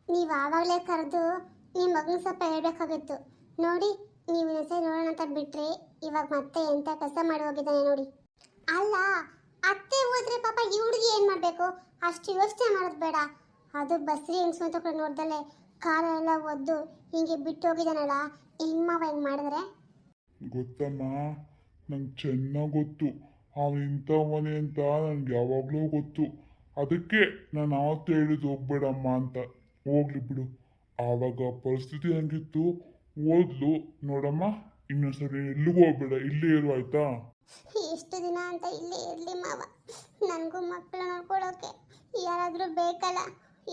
ನೀವು ಆವಾಗಲೇ ಕರೆದು ನಿಮ್ಮ ಮಗನ ಸ್ವಲ್ಪ ಹೇಳ್ಬೇಕಾಗಿತ್ತು. ನೋಡಿ, ನೀವು ಇನ್ನೊಂದ್ಸರಿ ನೋಡೋಣ ಅಂತ ಬಿಟ್ರಿ, ಇವಾಗ ಮತ್ತೆ ಎಂತ ಕೆಲಸ ಮಾಡಿ ಹೋಗಿದ್ದಾನೆ ನೋಡಿ. ಅಲ್ಲ, ಅತ್ತೆ ಹೋದ್ರೆ ಪಾಪ ಈ ಹುಡುಗಿ ಏನು ಮಾಡಬೇಕು? ಅಷ್ಟು ಯೋಚನೆ ಮಾಡೋದು ಬೇಡ. ಅದು ಬಸ್ರಿ ಹೆಂಗ್ಸು ಕೂಡ ನೋಡ್ದಲೆ ಕಾಲೆಲ್ಲ ಒದ್ದು ಹಿಂಗೆ ಬಿಟ್ಟು ಹೋಗಿದ್ದಾನಲ್ಲ, ಹಿಂಗೆ ಮಾವ ಹಿಂಗೆ ಮಾಡಿದ್ರೆ. ಗೊತ್ತಮ್ಮ, ನಂಗೆ ಚೆನ್ನಾಗಿ ಗೊತ್ತು ಅವನು ಇಂಥವನೇ ಅಂತ. ನನಗೆ ಯಾವಾಗಲೂ ಗೊತ್ತು. ಅದಕ್ಕೆ ನಾನು ಆವತ್ತು ಹೇಳಿದ್ದು ಹೋಗ್ಬೇಡಮ್ಮ ಅಂತ. ಹೋಗ್ಲಿ ಬಿಡು, ಆವಾಗ ಪರಿಸ್ಥಿತಿ ಹಂಗಿತ್ತು. ಓದ್ಲು ನೋಡಮ್ಮ, ಇನ್ನೊಂದ್ಸರಿ ಎಲ್ಲಿಗೂ ಹೋಗ್ಬೇಡ, ಇಲ್ಲೇ ಇರು ಆಯ್ತಾ? ಎಷ್ಟು ದಿನ ಅಂತ ಇಲ್ಲೇ ಇರಲಿ ಮಾವ, ನನಗೂ ಮಕ್ಕಳು ನೋಡ್ಕೊಳ್ಳೋಕೆ ಯಾರಾದರೂ ಬೇಕಲ್ಲ.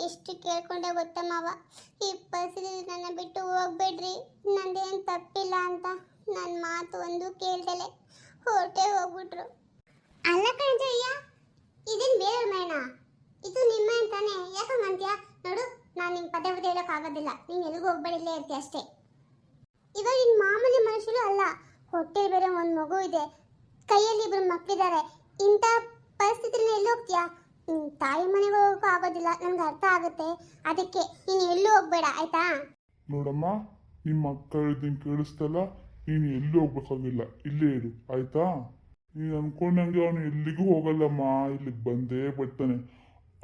ಎಷ್ಟು ಕೇಳ್ಕೊಂಡೆ ಗೊತ್ತ ಮಾವ, ಈ ಪರಿಸ್ಥಿತಿ ನನ್ನ ಬಿಟ್ಟು ಹೋಗ್ಬೇಡ್ರಿ, ನಂದೇನು ತಪ್ಪಿಲ್ಲ ಅಂತ ನನ್ನ ಮಾತು ಒಂದು ಕೇಳ್ದಲೆ ಹೊರಟೆ ಹೋಗ್ಬಿಟ್ರು. ಅಲ್ಲ ಕಣಜಯ್ಯ, ಇದೇನು ಬೇರೆ ಮೇಣ, ಇದು ನಿಮ್ಮ ಅಂತಾನೆ ಯಾಕಂಗಂತ್ಯ? ನೋಡು, ನಾನು ನಿಂಗೆ ಪದೇ ಪದೇ ಹೇಳೋಕ್ಕಾಗೋದಿಲ್ಲ, ನೀನು ಎಲ್ಲಿಗೂ ಹೋಗ್ಬೇಡಿಲ್ಲೇ ಇರ್ತೀಯ ಅಷ್ಟೇ. ಇವಾಗ ನಿನ್ನ ಮಾಮೂಲಿ ಮನುಷ್ಯರು ಅಲ್ಲ, ಹೊಟ್ಟೆಲಿ ಬೇರೆ ಒಂದು ಮಗು ಇದೆ, ಕೈಯಲ್ಲಿ ಇಬ್ಬರು ಮಕ್ಕಳಿದ್ದಾರೆ. ಇಂಥ ಪರಿಸ್ಥಿತಿನ ಎಲ್ಲಿ ಹೋಗ್ತೀಯಾ? ತಾಯಿ ಮನೆಗೆ ಹೋಗೋಕ್ಕೂ ಆಗೋದಿಲ್ಲ, ನನಗೆ ಅರ್ಥ ಆಗುತ್ತೆ. ಅದಕ್ಕೆ ನೀನು ಎಲ್ಲೂ ಹೋಗ್ಬೇಡ ಆಯ್ತಾ? ನೋಡಮ್ಮ, ನಿಮ್ಮ ಅಕ್ಕ ಹೇಳಿದ್ದೀನಿ ಕೇಳಿಸ್ತಲ್ಲ, ನೀನು ಎಲ್ಲೂ ಹೋಗ್ಬೇಕಾಗಿಲ್ಲ, ಇಲ್ಲೇ ಇರು ಆಯ್ತಾ? ನೀನು ಅನ್ಕೊಂಡಂಗೆ ಅವನು ಎಲ್ಲಿಗೂ ಹೋಗಲ್ಲಮ್ಮ, ಇಲ್ಲಿಗೆ ಬಂದೇ ಬರ್ತಾನೆ.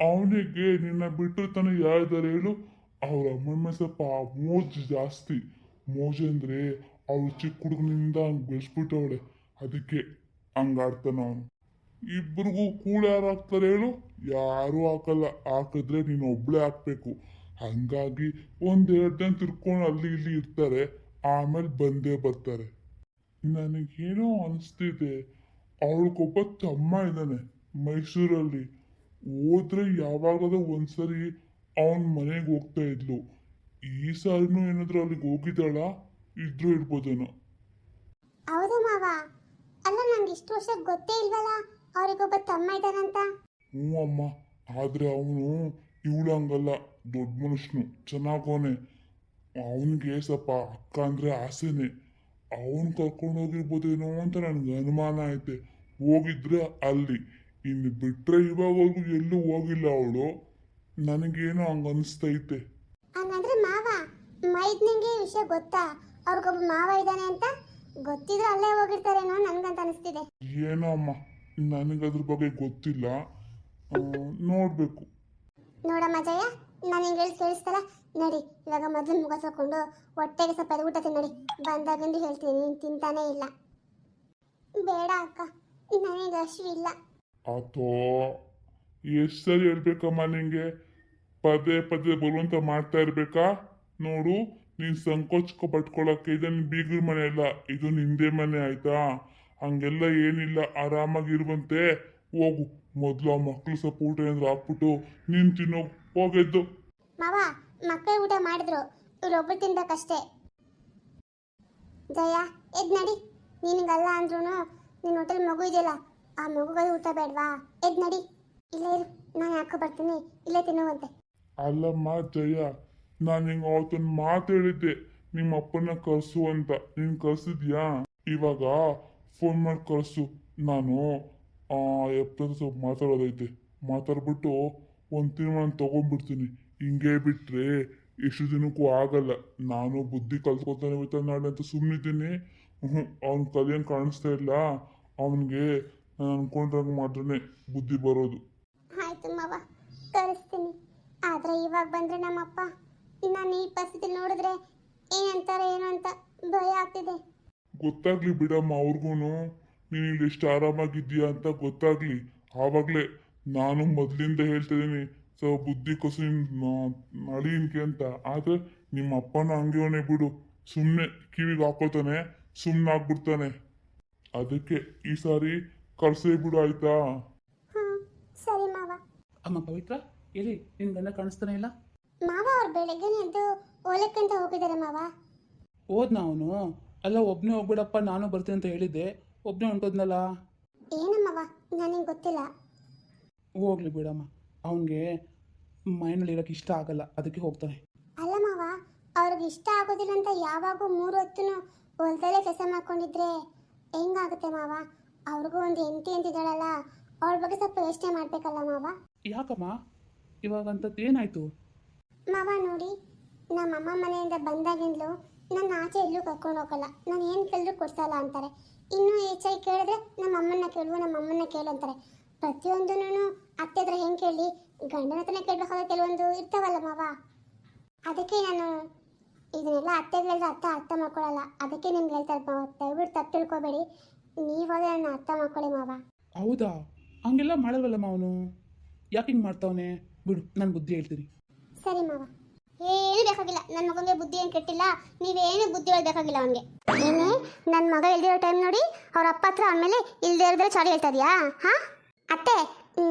ಅವನಿಗೆ ನಿನ್ನ ಬಿಟ್ಟಿರ್ತಾನೆ ಯಾರಿದ್ದಾರೆ ಹೇಳು? ಅವ್ರ ಅಮ್ಮನ ಸ್ವಲ್ಪ ಮೋಜು ಜಾಸ್ತಿ. ಮೋಜು ಅಂದರೆ ಅವಳು ಚಿಕ್ಕ ಹುಡುಗನಿಂದ ಹಂಗೆ ಬೆಳೆಸ್ಬಿಟ್ಟವಳೆ, ಅದಕ್ಕೆ ಹಂಗಾಡ್ತಾನ ಅವನು. ಇಬ್ಬರಿಗೂ ಕೂಡ ಯಾರು ಹಾಕ್ತಾರೆ ಹೇಳು? ಯಾರೂ ಹಾಕಲ್ಲ. ಹಾಕಿದ್ರೆ ನೀನು ಒಬ್ಳೆ ಹಾಕ್ಬೇಕು. ಹಂಗಾಗಿ ಒಂದೆರಡು ದಿನ ತಿರ್ಕೊಂಡು ಅಲ್ಲಿ ಇಲ್ಲಿ ಇರ್ತಾರೆ, ಆಮೇಲೆ ಬಂದೇ ಬರ್ತಾರೆ. ನನಗೇನೋ ಅನಿಸ್ತಿದೆ, ಅವಳಿಗೊಬ್ಬ ತಮ್ಮ ಇದ್ದಾನೆ ಮೈಸೂರಲ್ಲಿ. ಹೋದ್ರೆ ಯಾವಾಗಲೂ ಒಂದ್ಸರಿ ಅವನ ಮನೆಗೆ ಹೋಗ್ತಾ ಇದ್ಲು. ಈ ಸಾರಿನೂ ಏನಾದರೂ ಅಲ್ಲಿಗೆ ಹೋಗಿದ್ದಾಳ? ಇದ್ರೂ ಇರ್ಬೋದೇನೋ. ಹೌದು ಮಾವ, ಅಲ್ಲ ನಂಗೆ ಇಷ್ಟು ವರ್ಷ ಗೊತ್ತೇ ಇಲ್ವಲ್ಲ ಅವ್ರಿಗೊಬ್ಬ ತಮ್ಮ ಇದ್ದಾನಂತ. ಹ್ಞೂ ಅಮ್ಮ, ಆದರೆ ಅವನು ಇವಳು ಹಂಗಲ್ಲ, ದೊಡ್ಡ ಮನುಷ್ಯನು, ಚೆನ್ನಾಗವನೆ. ಅವನಿಗೆ ಸ್ವಲ್ಪ ಅಕ್ಕ ಅಂದರೆ ಆಸೆನೆ. ಅವನು ಕರ್ಕೊಂಡು ಹೋಗಿರ್ಬೋದೇನೋ ಅಂತ ನನಗೆ ಅನುಮಾನ ಐತೆ. ಹೋಗಿದ್ರೆ ಅಲ್ಲಿ, ಇನ್ನು ಬಿಟ್ಟರೆ ಇವಾಗವರೆಗೂ ಎಲ್ಲೂ ಹೋಗಿಲ್ಲ ಅವಳು. ನನಗೇನೋ ಹಂಗೆ ಅನಿಸ್ತೈತೆ. ಹಂಗಂದ್ರೆ ಮಾವ ಮೈದ್ನಿಂಗೆ ವಿಷಯ ಗೊತ್ತಾ? ಅವ್ರಿಗೊಬ್ಬ ಮಾವ ಇದ್ದಾನೆ ಅಂತ ಗೊತ್ತಿದ್ರೆ ಅಲ್ಲೇ ಹೋಗಿರ್ತಾರೇನೋ ನನ್ಗಂತ ಅನಿಸ್ತಿದೆ. ಏನೋ ಅಮ್ಮ, ನನಗದ್ರ ಬಗ್ಗೆ ಗೊತ್ತಿಲ್ಲ, ನೋಡಬೇಕು. ನೋಡಮ್ಮ ಜಯ, ನಾನು ಹಿಂಗೆ ಹೇಳಿ ಕೇಳಿಸ್ತಲ್ಲ, ನಡಿ ಇವಾಗ ಮೊದಲು ಮುಖ ತೊಳ್ಕೊಂಡು ಹೊಟ್ಟೆಗೆ ಸ್ವಲ್ಪ ಊಟ ತಿನ್ನಡಿ. ಬಂದಾಗಂದು ಹೇಳ್ತೀನಿ, ನೀನು ತಿಂತಾನೇ ಇಲ್ಲ. ಬೇಡ ಅಕ್ಕ, ನನಗೆ ಹಸಿವಿಲ್ಲ. ಅಥೋ ಎಷ್ಟು ಸರಿ ಹೇಳ್ಬೇಕಮ್ಮ ನಿಂಗೆ? ಪದೇ ಪದೇ ಬರುವಂತ ಮಾಡ್ತಾ ಇರ್ಬೇಕಾ? ನೋಡು, ನೀನು ಸಂಕೋಚ ಪಟ್ಕೊಳಕ್ಕೆ ಇದನ್ನು ಬೀಗ್ರ ಮನೆ ಅಲ್ಲ, ಇದು ನಿಂದೇ ಮನೆ ಆಯ್ತಾ? ಹಂಗೆಲ್ಲ ಏನಿಲ್ಲ, ಆರಾಮಾಗಿರುವಂತೆ ಹೋಗು. ಮೊದಲು ಆ ಮಕ್ಕಳು ಸ್ವಲ್ಪ ಊಟ ಏನಾದ್ರು ಹಾಕ್ಬಿಟ್ಟು ನೀನು ತಿನ್ನೋ ಹೋಗೆದ್ದು. ಮಾವ, ಮಕ್ಕಳು ಊಟ ಮಾಡಿದ್ರು, ಇವ್ರೊಬ್ರು ತಿನ್ಬೇಕಷ್ಟೇ. ಜಯ, ಎದ್ ನಡಿ. ನಿನಗಲ್ಲ ಅಂದ್ರೂ ನಿನ್ನ ಹೋಟೆಲ್ ಮಗು ಇದೆಯಲ್ಲ, ಆ ಮಗುಗಳು ಊಟ ಬೇಡವಾ? ಎದ್ ನಡಿ, ಇಲ್ಲೇ ಇರು, ನಾನು ಯಾಕೋ ಬರ್ತೀನಿ, ಇಲ್ಲೇ ತಿನ್ನುವಂತೆ. ಅಲ್ಲಮ್ಮ ಜಯ, ನಾನು ಹಿಂಗೆ ಅವತ್ತೊಂದು ಮಾತು ಹೇಳಿದ್ದೆ, ನಿಮ್ಮ ಅಪ್ಪನ ಕರ್ಸು ಅಂತ. ನೀನು ಕರ್ಸಿದ್ಯಾ? ಇವಾಗ ಫೋನ್ ಮಾಡಿ ಕರ್ಸು. ನಾನು ಎಪ್ಪತ್ತು ಸ್ವಲ್ಪ ಮಾತಾಡೋದೈತೆ, ಮಾತಾಡ್ಬಿಟ್ಟು ಒಂದು ತೀರ್ಮಾನ ತೊಗೊಂಡ್ಬಿಡ್ತೀನಿ. ಹಿಂಗೆ ಬಿಟ್ಟರೆ ಎಷ್ಟು ದಿನಕ್ಕೂ ಆಗಲ್ಲ. ನಾನು ಬುದ್ಧಿ ಕಲ್ತ್ಕೊತಾನೆ ಹೋಯ್ತಾ ನಾಳೆ ಅಂತ ಸುಮ್ಮನಿದ್ದೀನಿ. ಅವ್ನು ಕಲಿಯಂಗೆ ಕಾಣಿಸ್ತಾ ಇಲ್ಲ. ಅವನಿಗೆ ನಾನು ಅನ್ಕೊಂಡ್ರಂಗೆ ಮಾಡ್ರೆ ಬುದ್ಧಿ ಬರೋದು. ಆಯ್ತು ಮಾವ, ಕಳಿಸ್ತೀನಿ. ಆದರೆ ಇವಾಗ ಬಂದರೆ ನಮ್ಮಪ್ಪ ನಾನು ಈ ಪರಿಸ್ಥಿತಿ ನೋಡಿದ್ರೆ ಏನಂತಾರೆ ಏನು ಅಂತ ಭಯ ಆಗ್ತಿದೆ. ಗೊತ್ತಾಗ್ಲಿ ಬಿಡಮ್ಮ, ಅವ್ರಿಗೂ ನೀನು ಇಲ್ಲಿ ಎಷ್ಟು ಆರಾಮಾಗಿದ್ದೀಯಾ ಅಂತ ಗೊತ್ತಾಗ್ಲಿ. ಆವಾಗಲೇ ನಾನು ಮೊದಲಿಂದ ಹೇಳ್ತಾ ಇದ್ದೀನಿ, ಸೊ ಬುದ್ಧಿ ಕೊಸು ನಳೀನ್ಕೆ ಅಂತ. ಆದರೆ ನಿಮ್ಮ ಅಪ್ಪನ ಹಂಗೇವನೇ ಬಿಡು, ಸುಮ್ಮನೆ ಕಿವಿಗೆ ಹಾಕೋತಾನೆ, ಸುಮ್ಮನೆ ಆಗ್ಬಿಡ್ತಾನೆ. ಅದಕ್ಕೆ ಈ ಸಾರಿ ಕಳ್ಸೇ ಬಿಡು ಆಯ್ತಾ? ಸರಿ ಮಾವ. ಅಮ್ಮ ಪವಿತ್ರ, ಎಲ್ಲಿ ನಿನ್ನ ಗಂಡ ಕಾಣಿಸ್ತಾನೆ ಇಲ್ಲ? ಮಾವ ಅವ್ರು ಬೆಳಗ್ಗೆ ಎದ್ದು ಓಲಕ್ಕಂತ ಹೋಗಿದ್ದಾರೆ ಮಾವ. ಹೋದ್ನ ಅವನು? ಅಲ್ಲ, ಒಬ್ಬನೇ ಹೋಗ್ಬಿಡಪ್ಪ, ನಾನು ಬರ್ತೀನಿ ಅಂತ ಹೇಳಿದ್ದೆ, ಒಬ್ಬನೇ ಹೊಂಟೋದ್ನಲ್ಲ. ಏನಮ್ಮವ, ನನಗೆ ಗೊತ್ತಿಲ್ಲ. ಹೋಗ್ಲಿ ಬಿಡಮ್ಮ, ಅವನಿಗೆ ಮೈನಲ್ಲಿ ಇರೋಕ್ಕೆ ಇಷ್ಟ ಆಗಲ್ಲ, ಅದಕ್ಕೆ ಹೋಗ್ತಾನೆ. ಅಲ್ಲ ಮಾವ, ಅವ್ರಿಗೆ ಇಷ್ಟ ಆಗೋದಿಲ್ಲ ಅಂತ ಯಾವಾಗೂ 3 ಹೊತ್ತು ಹೊಲದಲ್ಲೇ ಕೆಲಸ ಮಾಡ್ಕೊಂಡಿದ್ರೆ ಹೆಂಗಾಗುತ್ತೆ ಮಾವ? ಅವ್ರಿಗೂ ಒಂದು ಹೆಂಡತಿ ಅಂತಿದ್ದಾಳಲ್ಲ, ಅವಳ ಬಗ್ಗೆ ಸ್ವಲ್ಪ ಯೋಚನೆ ಮಾಡ್ಬೇಕಲ್ಲ ಮಾವ. ಯಾಕಮ್ಮ, ಇವಾಗಂಥದ್ದು ಏನಾಯ್ತು? ಮಾವ ನೋಡಿ, ನಮ್ಮಮ್ಮ ಮನೆಯಿಂದ ಬಂದಾಗಿಂದಲೂ ನನ್ನ ಆಚೆ ಎಲ್ಲೂ ಕರ್ಕೊಂಡು ಹೋಗಲ್ಲ. ನಾನು ಏನು ಕೇಳಿದ್ರು ಕೊಡ್ಸಲ್ಲ ಅಂತಾರೆ. ಇನ್ನೂ ಹೆಚ್ಚಾಗಿ ಕೇಳಿದ್ರೆ ನಮ್ಮಮ್ಮನ್ನ ಕೇಳು ಅಂತಾರೆ. ಪ್ರತಿಯೊಂದೂ ಅತ್ತೆ ಹತ್ರ ಹೆಂಗೆ ಕೇಳಿ, ಗಂಡನ ಹತ್ರನೇ ಕೇಳಬೇಕಾದ ಕೆಲವೊಂದು ಇರ್ತಾವಲ್ಲ ಮಾವ. ಅದಕ್ಕೆ ನಾನು ಇದನ್ನೆಲ್ಲ ಅತ್ತೆಗೆ ಹೇಳಿದ್ರೆ ಅರ್ಥ ಮಾಡ್ಕೊಳ್ಳಲ್ಲ. ಅದಕ್ಕೆ ನಿಮ್ಗೆ ಹೇಳ್ತಾ ಇರ್ತೀನಿ ಮಾವ, ದಯವಿಟ್ಟು ತಪ್ಪು ತಿಳ್ಕೊಬೇಡಿ. ನೀವಾದ್ರೆ ನನ್ನ ಅರ್ಥ ಮಾಡ್ಕೊಳ್ಳಿ ಮಾವ. ಹೌದಾ? ಹಂಗೆಲ್ಲ ಮಾಡಲ್ವಲ್ಲಮ್ಮ ಅವನು. ಯಾಕೆ ಹಿಂಗೆ ಮಾಡ್ತಾವನೆ? ಬಿಡು, ನಾನು ಬುದ್ಧಿ ಹೇಳ್ತೀನಿ. ಸರಿ ಮಾವ, ಏನು ಬೇಕಾಗಿಲ್ಲ. ನನ್ನ ಮಗನಿಗೆ ಬುದ್ಧಿ ಏನು ಕೆಟ್ಟಿಲ್ಲ. ನೀವೇನು ಬುದ್ಧಿ ಹೇಳ್ಬೇಕಾಗಿಲ್ಲ ಅವನಿಗೆ. ಏನೇ ನನ್ನ ಮಗ ಇಲ್ದಿರೋ ಟೈಮ್ ನೋಡಿ ಅವ್ರ ಅಪ್ಪ ಹತ್ರ ಆಮೇಲೆ ಇಲ್ದೇ ಇರೋದ್ರೆ ಚಾಡಿ ಹೇಳ್ತಾ ಇದೆಯಾ? ಹಾಂ ಅತ್ತೆ,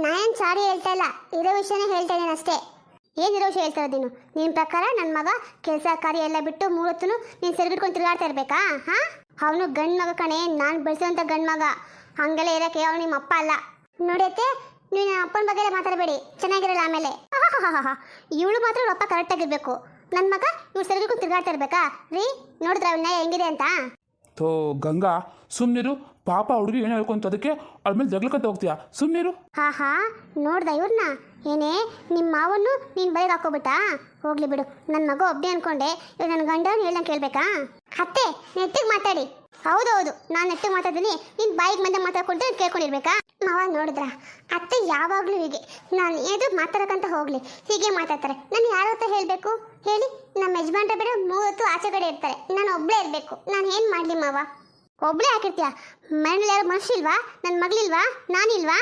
ನಾನೇನು ಚಾಡಿ ಹೇಳ್ತಾ ಇಲ್ಲ, ಇರೋ ವಿಷಯನೇ ಹೇಳ್ತಾ ಇದ್ದೀನಿ ಅಷ್ಟೇ. ಏನಿರೋ ವಿಷಯ ಹೇಳ್ತಾ ಇದ್ದೀನಿ? ನಿನ್ನ ಪ್ರಕಾರ ನನ್ನ ಮಗ ಕೆಲಸ ಕಾರ್ಯ ಎಲ್ಲ ಬಿಟ್ಟು ಮೂವತ್ತು ನೀನು ಸೆರ್ಗಿಟ್ಕೊಂಡು ತಿರುಗಾಡ್ತಾ ಇರಬೇಕಾ? ಹಾಂ, ಅವನು ಗಂಡು ಮಗ ಕಣೆ, ನಾನು ಬೆಳೆಸೋಂಥ ಗಂಡು ಮಗ. ಹಂಗೆಲ್ಲ ಇರೋಕ್ಕೆ ಅವನು ನಿಮ್ಮ ಅಪ್ಪ ಅಲ್ಲ. ನೋಡತ್ತೆ, ನೀವು ನನ್ನ ಅಪ್ಪನ ಬಗ್ಗೆ ಮಾತಾಡಬೇಡಿ, ಚೆನ್ನಾಗಿರಲ್ಲ ಆಮೇಲೆ. ಇವಳು ಮಾತ್ರ ಅವ್ರ ಅಪ್ಪ ಕರೆಕ್ಟಾಗಿರ್ಬೇಕು. ನನ್ನ ಮಗ ಇವ್ರು ಸೆರ್ಗಿಟ್ಕೊಂಡು ತಿರುಗಾಡ್ತಾ ಇರಬೇಕಾ ರೀ? ನೋಡಿದ್ರೆ ಅವನ್ನ ಹೆಂಗಿದೆ ಅಂತ. ಥೋ ಗಂಗಾ, ಸುಮ್ಮನಿರು. ಪಾಪ ಹುಡುಗಿ ಏನೋ ಹೇಳ್ಕೊಂತ ಅದಕ್ಕೆ ಅವಳ ಮೇಲೆ ಜಗ್ಲಕ್ಕಂತ ಹೋಗ್ತೀಯಾ? ಸುಮ್ಮನಿರು. ಹಾ ನೋಡ್ದ ಇವ್ರನ್ನ? ಏನೇ ನಿಮ್ಮ ಮಾವನ್ನು ನೀನು ಬೈಗೆ ಹಾಕೋಬಿಟ್ಟಾ? ಹೋಗ್ಲಿ ಬಿಡು, ನನ್ನ ಮಗ ಒಬ್ಬನೇ ಅನ್ಕೊಂಡೆ. ಇವಾಗ ನನ್ನ ಗಂಡನ ಹೇಳ್ದಂಗೆ ಕೇಳಬೇಕಾ? ಅತ್ತೆ, ನೆಟ್ಟಿಗೆ ಮಾತಾಡಿ. ಹೌದೌದು, ನಾನು ನೆಟ್ಟಿಗೆ ಮಾತಾಡ್ತೀನಿ, ನೀನು ಬಾಯಿಗೆ ಮಂದ ಮಾತಾಡ್ಕೊಂಡ್ರೆ ಕೇಳ್ಕೊಂಡಿರ್ಬೇಕಾ? ಮಾವ ನೋಡಿದ್ರ, ಅತ್ತೆ ಯಾವಾಗಲೂ ಹೀಗೆ. ನಾನು ಏದು ಮಾತಾಡೋಕ್ಕಂತ ಹೋಗಲಿ ಹೀಗೆ ಮಾತಾಡ್ತಾರೆ. ನಾನು ಯಾರ ಹತ್ರ ಹೇಳಬೇಕು ಹೇಳಿ? ನಮ್ಮ ಯಜಮಾನ್ರ ಬೇರೆ 30 ಆಚೆ ಕಡೆ ಇರ್ತಾರೆ, ನಾನು ಒಬ್ಬಳೇ ಇರಬೇಕು. ನಾನು ಏನು ಮಾಡಲಿ ಮಾವ? ಒಬ್ಬಳೇ ಹಾಕಿರ್ತೀಯ? ಮನೇಲಿ ಯಾರು ಮನುಷ್ಯ ಇಲ್ವಾ? ನನ್ನ ಮಗಳಿಲ್ವಾ? ನಾನಿಲ್ವಾ?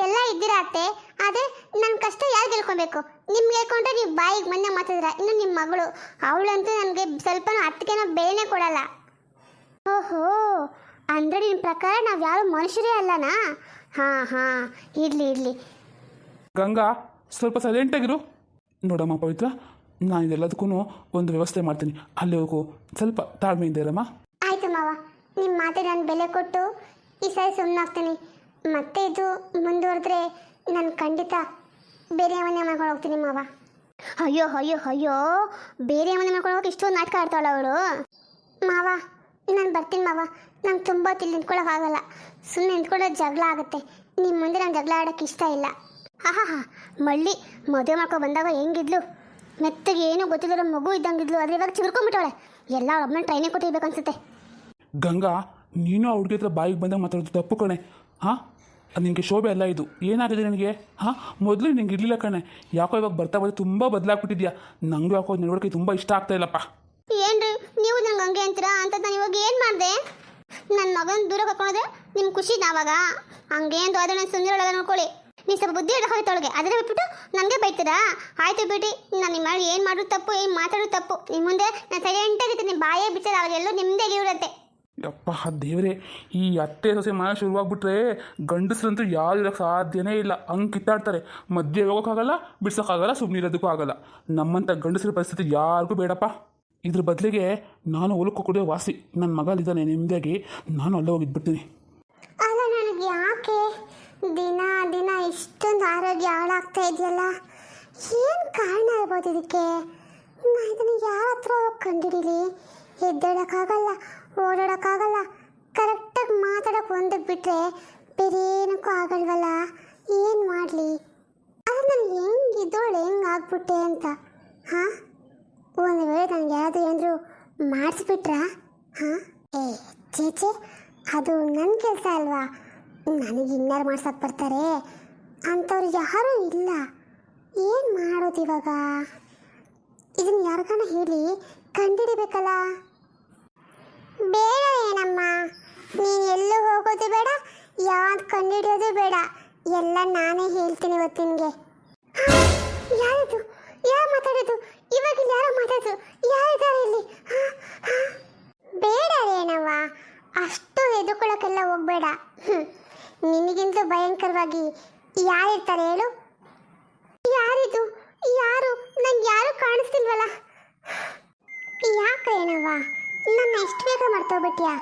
ಎಲ್ಲ ಇದ್ದೀರಾ ಅತ್ತೆ, ಆದರೆ ನನ್ನ ಕಷ್ಟ ಯಾರು ಗೆಲ್ಕೊಬೇಕು? ನಿಮ್ಗೆ ಹೇಳ್ಕೊಂಡ್ರೆ ನೀವು ಬಾಯಿಗೆ ಮೊನ್ನೆ ಮಾತಾಡಿದ್ರ. ಇನ್ನು ನಿಮ್ಮ ಮಗಳು, ಅವಳಂತೂ ನನಗೆ ಸ್ವಲ್ಪ ಅತ್ತಿಗೆನೋ ಬೇನೆ ಕೊಡಲ್ಲ. ಓಹೋ, ಅಂದರೆ ನಿಮ್ಮ ಪ್ರಕಾರ ನಾವು ಯಾರು ಮನುಷ್ಯರೇ ಅಲ್ಲನಾ? ಹಾಂ ಇರಲಿ. ಗಂಗಾ, ಸ್ವಲ್ಪ ಸೈಲೆಂಟಾಗಿರು. ನೋಡಮ್ಮ ಪವಿತ್ರ, ನಾನು ಇದೆಲ್ಲದಕ್ಕೂ ಒಂದು ವ್ಯವಸ್ಥೆ ಮಾಡ್ತೀನಿ. ಅಲ್ಲಿ ಹೋಗು, ಸ್ವಲ್ಪ ತಾಳ್ಮೆಯಿಂದ ಇರಮ್ಮ. ಆಯಿತು ಮಾವ, ನಿಮ್ಮ ಮಾತೆ ನಾನು ಬೆಲೆ ಕೊಟ್ಟು ಈ ಸರಿ ಸುಮ್ಮನಾಗ್ತೀನಿ. ಮತ್ತೆ ಇದು ಮುಂದುವರೆದ್ರೆ ನಾನು ಖಂಡಿತ ಬೇರೆ ಮನೆ ಮಾಡ್ಕೊಂಡು ಹೋಗ್ತೀನಿ ಮಾವ. ಅಯ್ಯೋ, ಬೇರೆ ಮನೆ ಮಾಡ್ಕೊಂಡು ಹೋಗಿ ಇಷ್ಟೊಂದು ನಾಟಕ ಆಡ್ತಾವಳ ಅವಳು. ಮಾವ, ನಾನು ಬರ್ತೀನಿ ಮಾವ. ನಂಗೆ ತುಂಬ ಹೊತ್ತು ನಿಂತ್ಕೊಳ್ಳೋಕ್ಕಾಗಲ್ಲ. ಸುಮ್ಮನೆ ನಿಂತ್ಕೊಂಡ್ರೆ ಜಗಳ ಆಗುತ್ತೆ. ನಿಮ್ಮ ಮುಂದೆ ನಾನು ಜಗಳ ಆಡೋಕ್ಕೆ ಇಷ್ಟ ಇಲ್ಲ. ಮಳ್ಳಿ ಮದುವೆ ಮಾಡ್ಕೊಂಡು ಬಂದಾಗ ಹೆಂಗಿದ್ಲು? ಮೆತ್ತಗೆ ಏನೂ ಗೊತ್ತಿಲ್ಲರೋ ಮಗು ಇದ್ದಂಗಿದ್ಲು. ಆದರೆ ಇವಾಗ ಚಿಗುರ್ಕೊಂಡ್ಬಿಟ್ಟವಳೆ. ಎಲ್ಲ ಒಬ್ಬನ ಟ್ರೈನಿಂಗ್ ಕೊಟ್ಟಿರ್ಬೇಕು ಅನ್ಸುತ್ತೆ. ಗಂಗಾ, ನೀನು ಆ ಹುಡುಗಿ ಹತ್ರ ಬಾಯಿಗೆ ಬಂದಾಗ ಮಾತಾಡೋದು ತಪ್ಪು ಕಣೆ. ಹಾಂ, ನಿನಗೆ ಶೋಭೆ ಅಲ್ಲ ಇದು. ಏನಾಗಿದೆ ನಿನಗೆ? ಹಾಂ, ಮೊದಲು ನಿಂಗೆ ಇರಲಿಲ್ಲ ಕಣೆ. ಯಾಕೋ ಇವಾಗ ಬರ್ತಾ ತುಂಬ ಬದಲಾಗ್ಬಿಟ್ಟಿದ್ಯಾ. ನನಗೂ ಯಾಕೋ ನಡವಳಿಕೆ ತುಂಬ ಇಷ್ಟ ಆಗ್ತಾ ಇಲ್ಲಪ್ಪ. ಏನ್ರಿ ನೀವು ನಂಗೆ ಹಂಗೆ ಅಂತೀರಾ ಅಂತ? ನಾನು ಇವಾಗ ಏನು ಮಾಡಿದೆ? ನನ್ನ ಮಗನ ದೂರ ಕರ್ಕೊಂಡ್ರೆ ನಿಮ್ಗೆ ಖುಷಿ ನಾವಾಗ? ಹಂಗೇನು ಹೋದ್ರೆ ನಾನು ಸುಮ್ಮನಿರಲ್ಲ ನೋಡ್ಕೊಳ್ಳಿ. ನೀವು ಸ್ವಲ್ಪ ಬುದ್ಧಿ ಹಿಡ್ಕೊಳ್ತೊಳಗೆ ಅದನ್ನ ಬಿಟ್ಬಿಟ್ಟು ನನಗೆ ಬೈತೀರಾ? ಆಯ್ತು ಬಿಡಿ, ನಾನು ನಿಮ್ಮ ಏನು ಮಾಡೋದು ತಪ್ಪು, ಏನು ಮಾತಾಡೋದು ತಪ್ಪು. ನಿಮ್ಮ ಮುಂದೆ ನಾನು ಸೈಲೆಂಟಾಗಿರ್ತೀನಿ, ಬಾಯೇ ಬಿಚ್ಚಲ್ಲ. ಅವಾಗೆಲ್ಲೂ ನಿಮ್ಮದೇ ಇರುತ್ತೆ. ಯಪ್ಪ ದೇವರೇ, ಈ ಅತ್ತೆ ಸೊಸೆ ಮನೆ ಶುರುವಾಗ್ಬಿಟ್ರೆ ಗಂಡಸ್ರಂತೂ ಯಾರು ಇರೋಕ್ಕೆ ಸಾಧ್ಯನೇ ಇಲ್ಲ. ಹಂಗೆ ಕಿತ್ತಾಡ್ತಾರೆ. ಮಧ್ಯೆ ಹೋಗೋಕ್ಕಾಗಲ್ಲ, ಬಿಡ್ಸೋಕ್ಕಾಗಲ್ಲ, ಸುಮ್ಮನಿರೋದಕ್ಕೂ ಆಗಲ್ಲ. ನಮ್ಮಂಥ ಗಂಡಸ್ರ ಪರಿಸ್ಥಿತಿ ಯಾರಿಗೂ ಬೇಡಪ್ಪ. ಇದ್ರ ಬದಲಿಗೆ ನಾನು ಹೊಲಕ್ಕೆ ಹೋಗೋದೇ ವಾಸಿ. ನನ್ನ ಮಗಳಿದ್ದಾನೆ ನೆಮ್ಮದಿಯಾಗಿ, ನಾನು ಅಲ್ಲೇ ಹೋಗಿದ್ಬಿಡ್ತೀನಿ. ಅಲ್ಲ, ನನಗೆ ಯಾಕೆ ದಿನ ಇಷ್ಟೊಂದು ಆರೋಗ್ಯ ಹಾಳಾಗ್ತಾ ಇದೆಯಲ್ಲ? ಏನು ಕಾರಣ ಇರ್ಬೋದು ಇದಕ್ಕೆ? ನಾನು ಇದನ್ನು ಯಾರ ಹತ್ರ ಹೋಗಿ ಕಂಡಿಡೀಲಿ? ಎದ್ದೇಳೋಕ್ಕಾಗಲ್ಲ, ಓಡಾಡೋಕ್ಕಾಗಲ್ಲ, ಕರೆಕ್ಟಾಗಿ ಮಾತಾಡೋಕೆ ಒಂದಕ್ಕೆ ಬಿಟ್ಟರೆ ಬೇರೆ ಏನಕ್ಕೂ ಆಗಲ್ವಲ್ಲ. ಏನು ಮಾಡಲಿ? ಅದು ನಾನು ಹೆಂಗಿದ್ದೋಳು ಆಗ್ಬಿಟ್ಟೆ ಅಂತ. ಹಾಂ, ಒಂದು ವೇಳೆ ನನಗೆ ಯಾವುದು ಏನಾದರೂ ಮಾಡಿಸ್ಬಿಟ್ರಾ? ಹಾಂ, ಚೇಚೆ, ಅದು ನನ್ನ ಕೆಲಸ ಅಲ್ವಾ? ನನಗೆ ಇನ್ಯಾರು ಮಾಡ್ಸೋಕೆ ಬರ್ತಾರೆ? ಅಂಥವ್ರು ಯಾರೂ ಇಲ್ಲ. ಏನು ಮಾಡೋದು ಇವಾಗ? ಇದನ್ನು ಯಾರಿಗಾನ ಹೇಳಿ ಕಂಡಿಡಿಬೇಕಲ್ಲ. ಬೇಡ ಏನಮ್ಮ, ನೀನು ಎಲ್ಲೂ ಹೋಗೋದು ಬೇಡ, ಯಾವ್ದು ಕಂಡುಹಿಡಿಯೋದು ಬೇಡ. ಎಲ್ಲ ನಾನೇ ಹೇಳ್ತೀನಿ ಇವತ್ತು ನಿನಗೆ. ಯಾರಿದು? ಯಾರು ಮಾತಾಡೋದು ಇವಾಗ? ಯಾರೋ ಮಾತಾಡೋದು? ಯಾರಿದ್ದಾರೆ ಇಲ್ಲಿ? ಬೇಡ ಏನವ್ವ, ಅಷ್ಟು ಎದುಕೊಳ್ಳೋಕ್ಕೆಲ್ಲ ಹೋಗ್ಬೇಡ. ನಿನಗಿಂತಲೂ ಭಯಂಕರವಾಗಿ ಯಾರಿರ್ತಾರೆ ಹೇಳು? ಯಾರಿದು? ಯಾರು? ನಂಗೆ ಯಾರು ಕಾಣಿಸ್ತಿಲ್ವಲ್ಲ? ಯಾಕೆ ಏನವ್ವ ನನ್ನ ಇಷ್ಟು ಬೇಗ ಮರ್ತೋಗ್ಬಿಟ್ಯಾ?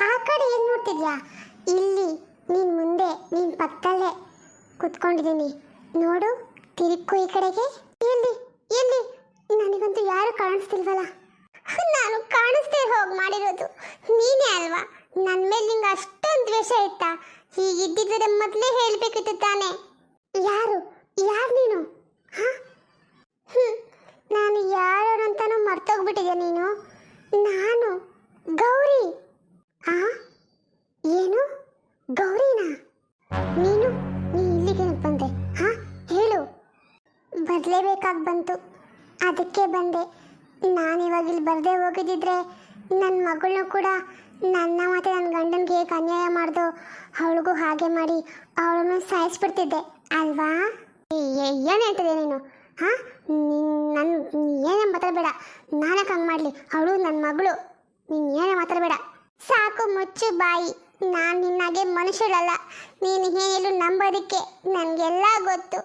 ಆ ಕಡೆ ಏನು ನೋಡ್ತಿದ್ಯಾ? ಇಲ್ಲಿ ನೀನು ಮುಂದೆ, ನೀನು ಪಕ್ಕದಲ್ಲೇ ಕುತ್ಕೊಂಡಿದ್ದೀನಿ ನೋಡು. ತಿರುಕ್ಕೋ ಈ ಕಡೆಗೆ. ಎಲ್ಲಿ ಎಲ್ಲಿ? ನನಗಂತೂ ಯಾರು ಕಾಣಿಸ್ತಿಲ್ವಲ್ಲ? ನಾನು ಕಾಣಿಸ್ತೇ ಹೋಗಿ ಮಾಡಿರೋದು ನೀನೇ ಅಲ್ವಾ? ನನ್ನ ಮೇಲೆ ನಿಂಗೆ ಅಷ್ಟೊಂದು ದ್ವೇಷ ಇತ್ತಾ? ಹೀಗಿದ್ದಿದ್ರೆ ಮೊದಲೇ ಹೇಳಬೇಕಿತ್ತು ತಾನೇ. ಯಾರು ನೀನು? ಹಾಂ, ನಾನು ಯಾರು ಅಂತಾನು ಮರ್ತೋಗ್ಬಿಟ್ಟಿದೆ ನೀನು. ನಾನು ಗೌರಿ. ಆ ಏನು ಗೌರಿನಾ? ನೀನು ಇಲ್ಲಿಗೆ ಬಂದೆ? ಹಾ ಹೇಳು. ಬರಲೇಬೇಕಾಗಿ ಬಂತು, ಅದಕ್ಕೆ ಬಂದೆ. ನಾನಿವಾಗ ಇಲ್ಲಿ ಬರದೇ ಹೋಗಿದ್ದಿದ್ರೆ ನನ್ನ ಮಗಳನ್ನೂ ಕೂಡ ನನ್ನ ಮತ್ತು ನನ್ನ ಗಂಡನಿಗೆ ಹೇಗೆ ಅನ್ಯಾಯ ಮಾಡ್ದು ಅವಳಿಗೂ ಹಾಗೆ ಮಾಡಿ ಅವಳನ್ನು ಸಾಯಿಸ್ಬಿಡ್ತಿದ್ದೆ ಅಲ್ವಾ? ಏನು ಹೇಳ್ತಿದ್ದೆ ನೀನು? ಹಾಂ ನನ್ನ ಏನೇ ಮಾತಾಡಬೇಡ. ನಾನಕ್ಕೆ ಹಂಗೆ ಮಾಡಲಿ? ಅವಳು ನನ್ನ ಮಗಳು, ನೀನು ಏನೇ ಮಾತಾಡಬೇಡ. ಸಾಕು ಮುಚ್ಚು ಬಾಯಿ. ನಾನು ನಿನ್ನಾಗೆ ಮನುಷ್ಯಳಲ್ಲ. ನೀನು ಏನೆಲ್ಲೂ ನಂಬೋದಕ್ಕೆ ನನಗೆಲ್ಲ ಗೊತ್ತು.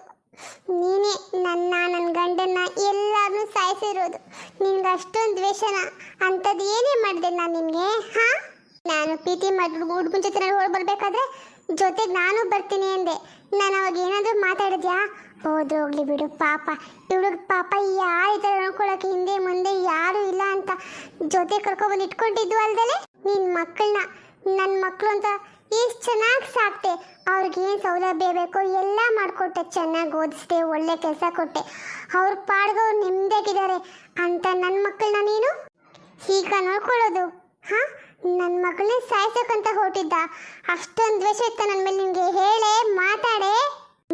ನೀನೇ ನನ್ನ ಗಂಡನ್ನ ಎಲ್ಲರನ್ನೂ ಸಾಯಿಸಿರೋದು. ನಿನ್ಗೆ ಅಷ್ಟೊಂದು ದ್ವೇಷನ? ಅಂಥದ್ದು ಏನೇ ಮಾಡಿದೆ ನಾನು ನಿನಗೆ? ಹಾಂ ನಾನು ಪ್ರೀತಿ ಮಾಡಿ ಹುಡುಗನ ಜೊತೆ ನಾನು ಹೊರಗೆ ಬರಬೇಕಾದ್ರೆ ಜೊತೆಗೆ ನಾನು ಬರ್ತೀನಿ ಅಂದೆ. ನಾನು ಅವಾಗ ಏನಾದರೂ ಮಾತಾಡಿದ್ಯಾ? ಹೋಗ್ಲಿ ಬಿಡು ಪಾಪ. ಇವಳಿಗೆ ಪಾಪ ಯಾರು ಈ ಥರ ನೋಡ್ಕೊಳ್ಳೋಕೆ ಹಿಂದೆ ಮುಂದೆ ಯಾರೂ ಇಲ್ಲ ಅಂತ ಜೊತೆ ಕರ್ಕೊಬಂದು ಇಟ್ಕೊಂಡಿದ್ದು ಅಲ್ದಲೆ ನಿನ್ನ ಮಕ್ಕಳನ್ನ ನನ್ನ ಮಕ್ಕಳು ಅಂತ ಎಷ್ಟು ಚೆನ್ನಾಗಿ ಸಾಕ್ತೆ. ಅವ್ರಿಗೇನು ಸೌಲಭ್ಯ ಬೇಕೋ ಎಲ್ಲ ಮಾಡಿಕೊಟ್ಟೆ. ಚೆನ್ನಾಗಿ ಓದಿಸ್ದೆ, ಒಳ್ಳೆ ಕೆಲಸ ಕೊಟ್ಟೆ. ಅವ್ರ ಪಾಡ್ಗೆ ಅವ್ರು ನೆಮ್ಮದಿಯಾಗಿದ್ದಾರೆ ಅಂತ ನನ್ನ ಮಕ್ಕಳನ್ನ ನೀನು ಈಗ ನೋಡ್ಕೊಳ್ಳೋದು? ಹಾಂ ನನ್ನ ಮಗಳನ್ನೇ ಸಾಯಿಸೋಕ್ಕಂತ ಹೊರಟಿದ್ದ? ಅಷ್ಟೊಂದು ದ್ವೇಷ ಇತ್ತ ನನ್ನ ಮೇಲೆ ನಿನಗೆ? ಹೇಳೇ ಮಾತಾಡೆ.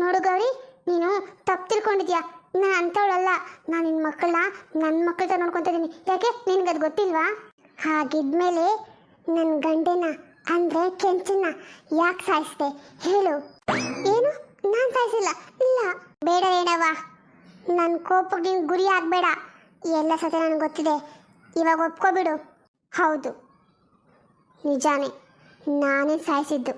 ನೋಡು ಗೌರಿ, ನೀನು ತಪ್ಪು ತಿಳ್ಕೊಂಡಿದ್ಯಾ. ನಾನು ಅಂಥವಳಲ್ಲ. ನಾನು ನಿನ್ನ ಮಕ್ಕಳನ್ನ ನನ್ನ ಮಕ್ಕಳ ಥರ ನೋಡ್ಕೊತಾ ಇದ್ದೀನಿ. ಯಾಕೆ ನಿನಗದು ಗೊತ್ತಿಲ್ವಾ? ಹಾಗಿದ್ಮೇಲೆ ನನ್ನ ಗಂಡನ ಅಂದರೆ ಕೆಂಚನ್ನ ಯಾಕೆ ಸಾಯಿಸ್ದೆ ಹೇಳು? ಏನು ನಾನು ಸಾಯಿಸಿಲ್ಲ? ಇಲ್ಲ ಬೇಡ ಬೇಡವಾ, ನನ್ನ ಕೋಪಕ್ಕೆ ನೀನು ಗುರಿ ಆಗಬೇಡ. ಎಲ್ಲ ಸತ್ಯ ನನಗೆ ಗೊತ್ತಿದೆ. ಇವಾಗ ಒಪ್ಕೊಬಿಡು. ಹೌದು ನಿಜಾನೇ, ನಾನೇ ಸಾಯಿಸಿದ್ದು.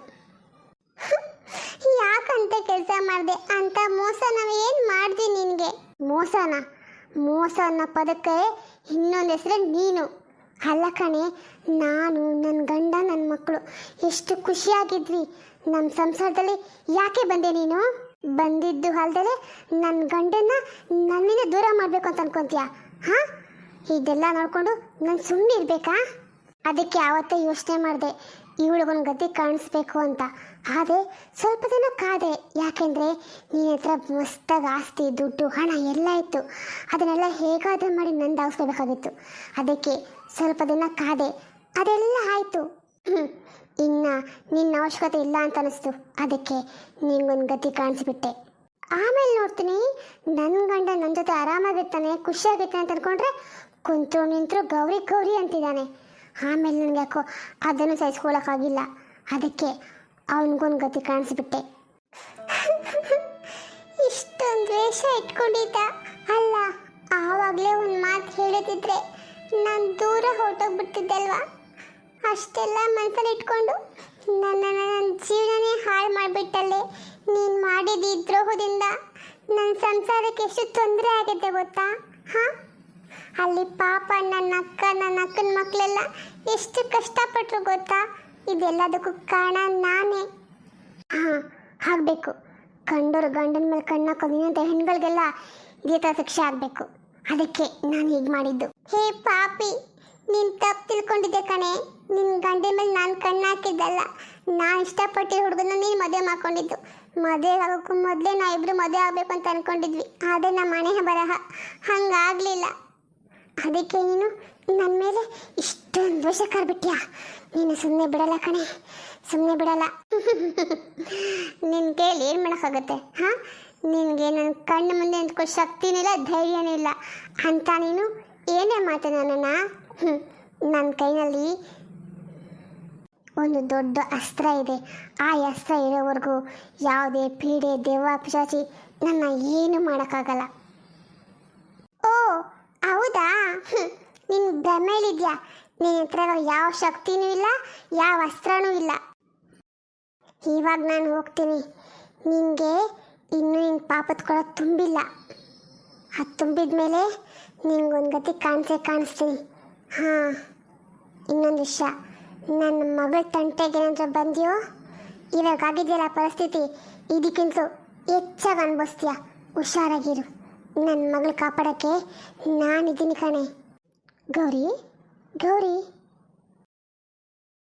ಯಾಕಂತ ಕೆಲಸ ಮಾಡಿದೆ ಅಂತ ಮೋಸ ನಾವೇನು ಮಾಡಿದೆ ನಿನಗೆ? ಮೋಸ ಅನ್ನೋ ಪದಕ್ಕೆ ಇನ್ನೊಂದು ಹೆಸರು ನೀನು. ಅಲ್ಲ ಕಣೆ, ನಾನು ನನ್ನ ಗಂಡ ನನ್ನ ಮಕ್ಕಳು ಎಷ್ಟು ಖುಷಿಯಾಗಿದ್ವಿ. ನಮ್ಮ ಸಂಸಾರದಲ್ಲಿ ಯಾಕೆ ಬಂದೆ ನೀನು? ಬಂದಿದ್ದು ಅಲ್ದಲೆ ನನ್ನ ಗಂಡನ್ನ ನನ್ನಿಂದ ದೂರ ಮಾಡಬೇಕು ಅಂತ ಅನ್ಕೊಂತೀಯಾ? ಹಾಂ ಇದೆಲ್ಲ ನೋಡಿಕೊಂಡು ನಾನು ಸುಮ್ಮನೆ ಇರಬೇಕಾ? ಅದಕ್ಕೆ ಆವತ್ತೇ ಯೋಚನೆ ಮಾಡಿದೆ ಇವಳಿಗೊಂದು ಗತಿ ಕಾಣಿಸ್ಬೇಕು ಅಂತ. ಆದರೆ ಸ್ವಲ್ಪ ದಿನ ಕಾದೆ. ಯಾಕೆಂದರೆ ನಿನ್ನ ಹತ್ರ ಮಸ್ತಾಗಿ ಆಸ್ತಿ ದುಡ್ಡು ಹಣ ಎಲ್ಲ ಇತ್ತು. ಅದನ್ನೆಲ್ಲ ಹೇಗಾದರೂ ಮಾಡಿ ನಂದಾಗಿಸ್ಕೋಬೇಕಾಗಿತ್ತು. ಅದಕ್ಕೆ ಸ್ವಲ್ಪ ದಿನ ಕಾದೆ. ಅದೆಲ್ಲ ಆಯಿತು. ಇನ್ನು ನಿನ್ನ ಅವಶ್ಯಕತೆ ಇಲ್ಲ ಅಂತ ಅನ್ನಿಸ್ತು. ಅದಕ್ಕೆ ನಿನಗೊಂದು ಗತಿ ಕಾಣಿಸ್ಬಿಟ್ಟೆ. ಆಮೇಲೆ ನೋಡ್ತೀನಿ ನನ್ನ ಗಂಡ ನನ್ನ ಜೊತೆ ಆರಾಮಾಗಿರ್ತಾನೆ, ಖುಷಿಯಾಗಿರ್ತಾನೆ ಅಂತ ಅಂದ್ಕೊಂಡ್ರೆ ಕುಂತರು ನಿಂತರು ಗೌರಿ ಗೌರಿ ಅಂತಿದ್ದಾನೆ. ಆಮೇಲೆ ನನಗೆ ಯಾಕೋ ಅದನ್ನು ಸಹಿಸ್ಕೊಳ್ಳೋಕ್ಕಾಗಿಲ್ಲ. ಅದಕ್ಕೆ ಅವನಿಗೊಂದು ಗತಿ ಕಾಣಿಸ್ಬಿಟ್ಟೆ. ಇಷ್ಟೊಂದು ದ್ವೇಷ ಇಟ್ಕೊಂಡಿದ್ದ ಅಲ್ಲ, ಆವಾಗಲೇ ಒಂದು ಮಾತು ಹೇಳಿದಿದ್ರೆ ನಾನು ದೂರ ಹೊರಟೋಗ್ಬಿಟ್ಟಿದ್ದಲ್ವಾ? ಅಷ್ಟೆಲ್ಲ ಮನಸ್ಸಲ್ಲಿ ಇಟ್ಕೊಂಡು ನನ್ನ ಜೀವನನೇ ಹಾಳು ಮಾಡಿಬಿಟ್ಟಲ್ಲೇ. ನೀನು ಮಾಡಿದ ಈ ದ್ರೋಹದಿಂದ ನನ್ನ ಸಂಸಾರಕ್ಕೆ ಎಷ್ಟು ತೊಂದರೆ ಆಗಿದೆ ಗೊತ್ತಾ? ಹಾಂ ಅಲ್ಲಿ ಪಾಪ ನನ್ನ ಅಕ್ಕನ ಮಕ್ಕಳೆಲ್ಲ ಎಷ್ಟು ಕಷ್ಟಪಟ್ಟರು ಗೊತ್ತಾ? ಇದೆಲ್ಲದಕ್ಕೂ ಕಾರಣ ನಾನೇ. ಹಾಂ ಆಗಬೇಕು. ಕಂಡೋರು ಗಂಡನ ಮೇಲೆ ಕಣ್ಣಾಕೋದಿನಂತ ಹೆಣ್ಗಳಿಗೆಲ್ಲ ಇದೇ ಥರ ಶಿಕ್ಷೆ ಆಗಬೇಕು. ಅದಕ್ಕೆ ನಾನು ಹೀಗೆ ಮಾಡಿದ್ದು. ಹೇ ಪಾಪಿ, ನೀನು ತಪ್ಪು ತಿಳ್ಕೊಂಡಿದ್ದೆ ಕಣೆ. ನಿನ್ನ ಗಂಡನ ಮೇಲೆ ನಾನು ಕಣ್ಣು ಹಾಕಿದ್ದಲ್ಲ. ನಾನು ಇಷ್ಟಪಟ್ಟು ಹುಡುಗನ ನೀನು ಮದುವೆ ಮಾಡ್ಕೊಂಡಿದ್ದು. ಮದುವೆ ಆಗೋಕ್ಕೂ ಮೊದಲೇ ನಾವಿಬ್ಬರು ಮದುವೆ ಆಗಬೇಕು ಅಂತ ಅಂದ್ಕೊಂಡಿದ್ವಿ. ಆದರೆ ನಮ್ಮ ಮನೆ ಬರಹ ಹಂಗಾಗಲಿಲ್ಲ. ಅದಕ್ಕೆ ನೀನು ನನ್ನ ಮೇಲೆ ಇಷ್ಟೊಂದು ದ್ವೇಷ ಕಾರ್ಬಿಟ್ಯಾ? ನೀನು ಸುಮ್ಮನೆ ಬಿಡಲ್ಲ ಕಣೆ, ಸುಮ್ಮನೆ ಬಿಡಲ್ಲ. ನಿನ್ನ ಕೈಯಲ್ಲಿ ಏನು ಮಾಡೋಕ್ಕಾಗತ್ತೆ? ಹಾಂ ನಿನಗೆ ನನ್ನ ಕಣ್ಣು ಮುಂದೆ ನಿಂತ್ಕೊಳ್ಳೋ ಶಕ್ತಿನೂ ಇಲ್ಲ, ಧೈರ್ಯನೂ ಇಲ್ಲ ಅಂತ ನೀನು ಏನೇ ಮಾತು ನನ್ನನ್ನು? ನನ್ನ ಕೈನಲ್ಲಿ ಒಂದು ದೊಡ್ಡ ಅಸ್ತ್ರ ಇದೆ. ಆ ಅಸ್ತ್ರ ಇರೋವರೆಗೂ ಯಾವುದೇ ಪೀಡೆ ದೆವ್ವ ಪಿಶಾಚಿ ನನ್ನ ಏನು ಮಾಡೋಕ್ಕಾಗಲ್ಲ. ಓ ಹೌದಾ? ನಿನ್ನ ಭ್ರಮೆಯಲ್ಲಿದ್ಯಾ? ನಿನ್ನ ಹತ್ರ ಯಾವ ಶಕ್ತಿನೂ ಇಲ್ಲ, ಯಾವ ಅಸ್ತ್ರನೂ ಇಲ್ಲ. ಇವಾಗ ನಾನು ಹೋಗ್ತೀನಿ. ನಿನಗೆ ಇನ್ನೂ ನಿನ್ನ ಪಾಪದ ಕೊಳ ತುಂಬಿಲ್ಲ. ಅದು ತುಂಬಿದ ಮೇಲೆ ನಿನಗೊಂದು ಗತಿ ಕಾಣಿಸ್ತೀನಿ. ಹಾಂ ಇನ್ನೊಂದು ವಿಷಯ, ನನ್ನ ಮಗಳ ತಂಟೆಗೆ ಏನಾದರೂ ಬಂದ್ಯೋ, ಇವಾಗ ಆಗಿದೆಯಲ್ಲ ಪರಿಸ್ಥಿತಿ, ಇದಕ್ಕಿಂತಲೂ ಹೆಚ್ಚಾಗಿ ಅನ್ಭವಿಸ್ತೀಯ. ಹುಷಾರಾಗಿರು. ನನ್ನ ಮಗಳು ಕಾಪಾಡೋಕ್ಕೆ ನಾನಿದ್ದೀನಿ ಕಣೆ. ಗೌರಿ ಗೌರಿ